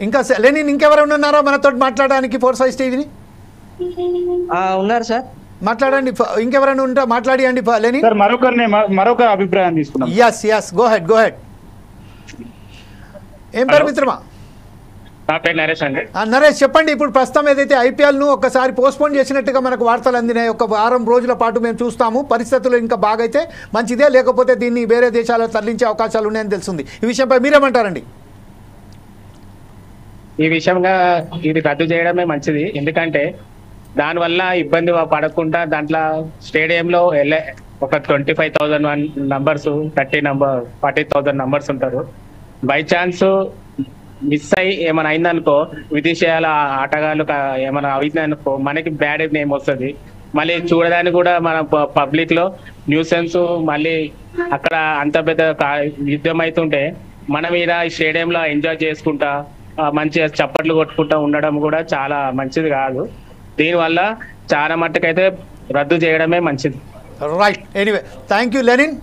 ఇంకా లెనిన్ ఇంకెవరైనా ఉన్నారా మనతో మాట్లాడడానికి ఫోర్స్ ఐస్ టీవీని? ఉన్నారు సార్, మాట్లాడండి. ఇంకెవరైనా ఉంటా మాట్లాడియండి లెనిన్. సార్ మరొక అభిప్రాయం తీసుకున్నాం. Yes go ahead. ఏం పేరు మిత్రమా? నా పేరు నరేష్ అండి. నరేష్ చెప్పండి. ఇప్పుడు ప్రస్తుతం ఏదైతే ఐపీఎల్ను ఒక్కసారి పోస్ట్పోన్ చేసినట్టుగా మనకు వార్తలు అందినాయి. ఒక వారం రోజుల పాటు మేము చూస్తాము. పరిస్థితులు ఇంకా బాగైతే మంచిదే, లేకపోతే దీన్ని వేరే దేశాలకు తరలించే అవకాశాలు ఉన్నాయని తెలుస్తుంది. ఈ విషయంపై మీరేమంటారండి? ఈ విషయంగా ఇది రద్దు చేయడమే మంచిది. ఎందుకంటే దానివల్ల ఇబ్బంది పడకుండా దాంట్లో స్టేడియంలో ఒక 25,000 నంబర్స్ 40,000 నంబర్స్ ఉంటారు. బై ఛాన్స్ మిస్ అయ్యి ఏమైనా అయిందనుకో, విదేశీయాల ఆటగాళ్ళు ఏమైనా అయిందనుకో, మనకి బ్యాడ్ నేమ్ వస్తుంది. మళ్ళీ చూడడానికి కూడా మన పబ్లిక్ లో న్యూసెన్స్, మళ్ళీ అక్కడ అంత పెద్ద యుద్ధం అవుతుంటే మనం ఈడ స్టేడియంలో ఎంజాయ్ చేసుకుంటా మంచిగా చప్పట్లు కొట్టుకుంటా ఉండడం కూడా చాలా మంచిది కాదు. దీనివల్ల చాలా మట్టుకైతే రద్దు చేయడమే మంచిది. Right. Anyway thank you Lenin.